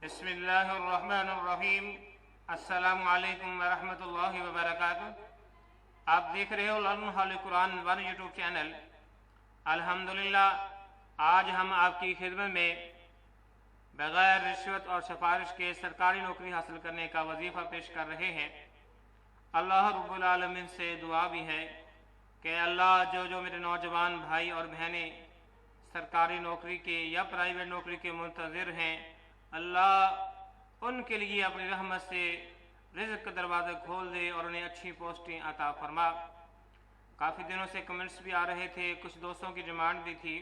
बिस्मिल्लाहिर्रहमानिर्रहीम। अस्सलामु अलैकुम वरहमतुल्लाहि वबरकातुह। आप देख रहे हो learn Holi Quran one YouTube channel. अल्हम्दुलिल्लाह आज हम आपकी खिदमत में बग़ैर रिश्वत और सिफारिश के सरकारी नौकरी हासिल करने का वजीफ़ा पेश कर रहे हैं। अल्लाह रब्बुल आलमीन से दुआ भी है कि अल्लाह जो मेरे नौजवान भाई और बहनें सरकारी नौकरी के या प्राइवेट नौकरी के मुंतज़िर हैं, अल्लाह उनके लिए अपनी रहमत से रिज़्क़ के दरवाज़े खोल दे और उन्हें अच्छी पोस्टें अता फरमा। काफ़ी दिनों से कमेंट्स भी आ रहे थे, कुछ दोस्तों की डिमांड भी थी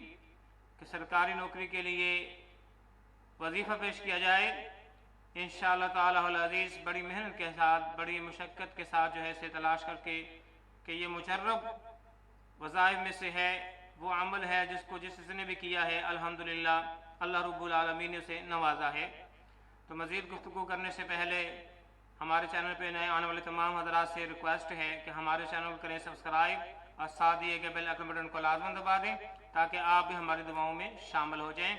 कि सरकारी नौकरी के लिए वजीफ़ा पेश किया जाए। इंशाअल्लाह ताला अल अज़ीज़ बड़ी मेहनत के साथ, बड़ी मुशक्क़त के साथ जो है इसे तलाश करके कि ये मुजर्रब वज़ाइफ में से है, वो अमल है जिसने भी किया है अल्हम्दुलिल्लाह अल्लाह रब्बुल आलमीन ने उसे नवाजा है। तो मज़ीद गुफ्तगू करने से पहले हमारे चैनल पे नए आने वाले तमाम हज़रात से रिक्वेस्ट है कि हमारे चैनल को करें सब्सक्राइब और साथ दिए गए बेल आइकन बटन को लाजमन दबा दें ताकि आप भी हमारी दुआओं में शामिल हो जाएं।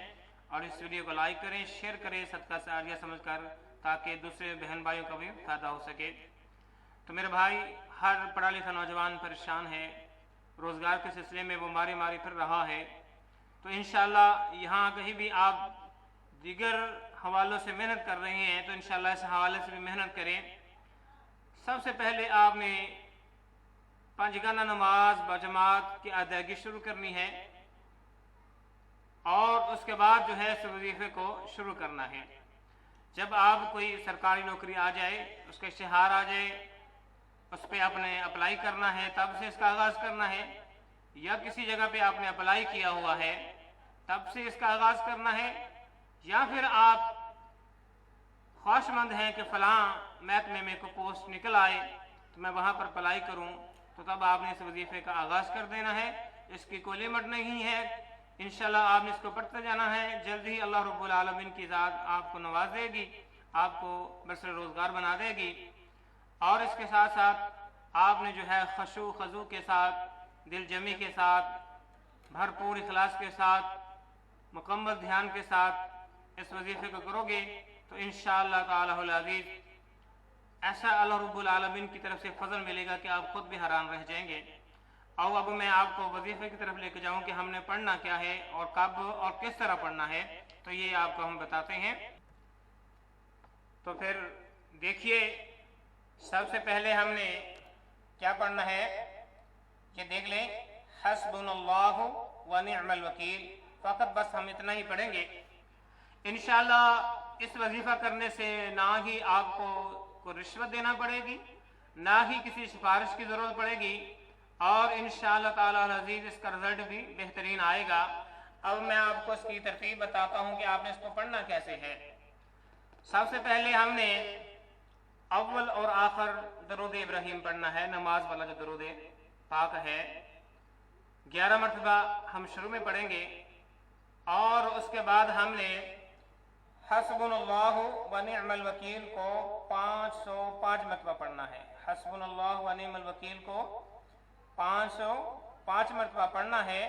और इस वीडियो को लाइक करें, शेयर करें सदका सारिया समझकर, ताकि दूसरे बहन भाइयों का भी फ़ायदा हो सके। तो मेरे भाई, हर पढ़ा लिखा नौजवान परेशान है, रोज़गार के सिलसिले में वो मारी मारी फिर रहा है। तो इंशाअल्लाह यहाँ कहीं भी आप दीगर हवालों से मेहनत कर रहे हैं तो इंशाअल्लाह इस हवाले से भी मेहनत करें। सबसे पहले आपने पंजगाना नमाज बजमात की अदायगी शुरू करनी है और उसके बाद जो है इस वजीफे को शुरू करना है। जब आप कोई सरकारी नौकरी आ जाए, उसका इश्तिहार आ जाए, उस पर आपने अप्लाई करना है, तब से इसका आगाज़ करना है। या किसी जगह पे आपने अप्लाई किया हुआ है तब से इसका आगाज़ करना है, या फिर आप ख्वाहिशमंद हैं कि फ़लाँ महकमे में कोई पोस्ट निकल आए तो मैं वहाँ पर अप्लाई करूँ, तो तब आपने इस वजीफ़े का आगाज़ कर देना है। इसकी कोई लिमिट नहीं है, इंशाअल्लाह आपने इसको पढ़ते जाना है। जल्द ही अल्लाह रब्बुल आलमीन की ज़ात आपको नवाज देगी, आपको बरसर रोज़गार बना देगी। और इसके साथ साथ आपने जो है खशू खजू के साथ, दिल जमी के साथ, भरपूर इखलास के साथ, मुकम्मल ध्यान के साथ इस वजीफ़े को करोगे तो इंशाअल्लाह ताला अल अज़ीज़ ऐसा अल्लाह रब्बुल आलमीन की तरफ से फजल मिलेगा कि आप खुद भी हैरान रह जाएंगे। और अब मैं आपको वजीफ़े की तरफ लेके जाऊं कि हमने पढ़ना क्या है और कब और किस तरह पढ़ना है, तो ये आपको हम बताते हैं। तो फिर देखिए, सबसे पहले हमने क्या पढ़ना है कि देख लें, हस्बुनल्लाहु व निअमल वकील। फ़कत बस हम इतना ही पढ़ेंगे। इंशाअल्लाह इस वजीफ़ा करने से ना ही आपको कोई रिश्वत देना पड़ेगी, ना ही किसी सिफारिश की ज़रूरत पड़ेगी, और इंशाअल्लाह ताला अल अज़ीज़ इसका रिजल्ट भी बेहतरीन आएगा। अब मैं आपको इसकी तरतीब बताता हूँ कि आपने इसको पढ़ना कैसे है। सबसे पहले हमने अव्वल और आखिर दरूद इब्राहिम पढ़ना है। नमाज वाला जो दरूद पाक है 11 मरतबा हम शुरू में पढ़ेंगे, और उसके बाद हमने हस्बुनल्लाहु व निअमल वकील को 505 मरतबा पढ़ना है। हस्बुनल्लाहु व निअमल वकील को 505 मरतबा पढ़ना है।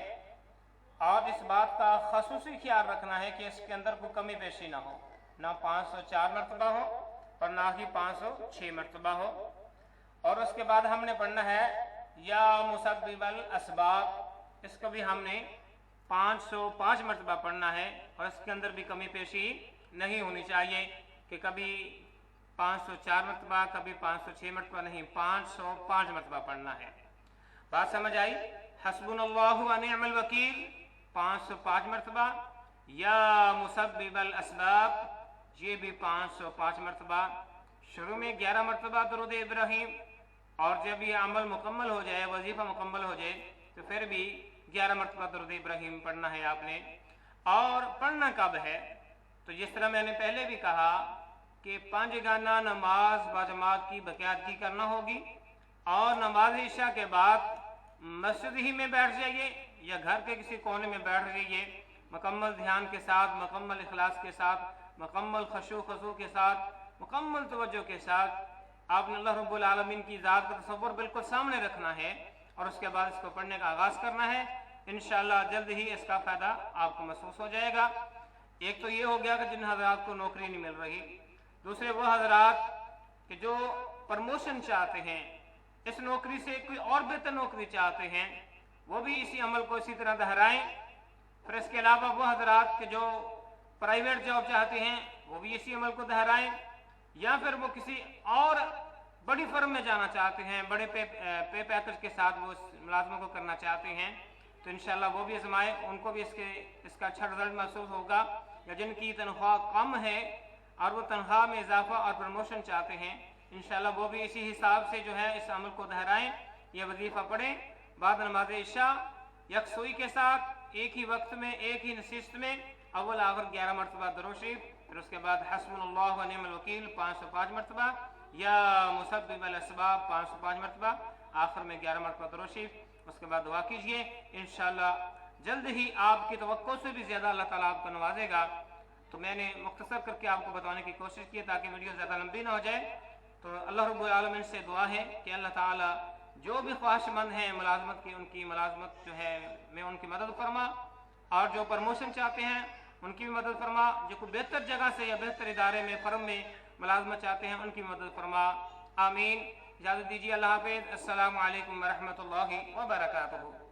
और इस बात का खसूसी ख्याल रखना है कि इसके अंदर कोई कमी पेशी ना हो, ना 504 मरतबा हो और ना ही 506 मरतबा हो। और उसके बाद हमने पढ़ना है या मुसब्बिबल असबाब, इसको भी हमने 505 मरतबा पढ़ना है, और इसके अंदर भी कमी पेशी नहीं होनी चाहिए कि कभी 504 मरतबा कभी 506 मरतबा नहीं, 505 मरतबा पढ़ना है। बात समझ आई? हस्बुनल्लाहु व निअमल वकील 505 मरतबा, या मुसब्बिबल असबाब ये भी 505 मरतबा। शुरू में 11 मरतबा दरूद इब्राहिम, और जब ये अमल मुकम्मल हो जाए, वजीफ़ा मुकम्मल हो जाए, तो फिर भी 11 मरतबा दरूद इब्राहिम पढ़ना है आपने। और पढ़ना कब है? तो जिस तरह मैंने पहले भी कहा कि पंजगाना नमाज बजमात की बाकायदगी करना होगी, और नमाज इशा के बाद मस्जिद ही में बैठ जाइए या घर के किसी कोने में बैठ जाइए, मुकम्मल ध्यान के साथ, मुकम्मल इखलास के साथ, मुकम्मल खशू खजू के साथ, मुकम्मल तवज्जो के साथ आपने अल्लाह रब्बुल आलमीन की ज़ात का तसव्वुर बिल्कुल सामने रखना है, और उसके बाद इसको पढ़ने का आगाज़ करना है। इंशाअल्लाह जल्द ही इसका फ़ायदा आपको महसूस हो जाएगा। एक तो ये हो गया कि जिन हजरात को नौकरी नहीं मिल रही, दूसरे वो हजरात कि जो प्रमोशन चाहते हैं, इस नौकरी से कोई और बेहतर नौकरी चाहते हैं, वो भी इसी अमल को इसी तरह दोहराएं। फिर इसके अलावा वो हजरात के जो प्राइवेट जॉब चाहते हैं वो भी इसी अमल को दोहराएं, या फिर वो किसी और बड़ी फर्म में जाना चाहते हैं, बड़े पे पैकेज के साथ वो मुलाजमों को करना चाहते हैं, तो इंशाल्लाह वो भी आजमाएं, उनको भी इसका अच्छा रिजल्ट महसूस होगा। या जिनकी तनख्वाह कम है और वो तनख्वाह में इजाफा और प्रमोशन चाहते हैं, इंशाल्लाह वो भी इसी हिसाब से जो है इस अमल को दोहराएं। ये वजीफा पढ़ें बाद नमाज इशा यकसोई के साथ, एक ही वक्त में, एक ही नशिस्त में, अव्वल आखिर 11 मरतबा दुरूद शरीफ, फिर उसके बाद हस्बुनल्लाह व निअमल वकील 505 मरतबा, या मुसब्बिबुल असबाब 505 मरतबा, आखिर में 11 मरतबा दुरूद शरीफ। उसके बाद दुआ कीजिए, इंशाल्लाह जल्द ही आपकी तवक्को से भी ज़्यादा अल्लाह ताला आपको नवाजेगा। तो मैंने मुख्तसर करके आपको बताने की कोशिश की ताकि वीडियो ज़्यादा लंबी ना हो जाए। तो अल्लाह रब्बुल आलमीन से दुआ है कि अल्लाह ताला जो भी ख्वाहिशमंद हैं मुलाजमत की, उनकी मुलाजमत जो है मैं उनकी मदद फरमा, और जो प्रमोशन चाहते हैं उनकी भी मदद फरमा, जो कोई बेहतर जगह से या बेहतर इदारे में, फर्म में मुलाजमत चाहते हैं उनकी मदद फरमा। आमीन। इजाज़त दीजिए, अल्लाह हाफ़िज़। अस्सलामु अलैकुम व रहमतुल्लाहि व बरकातुहू।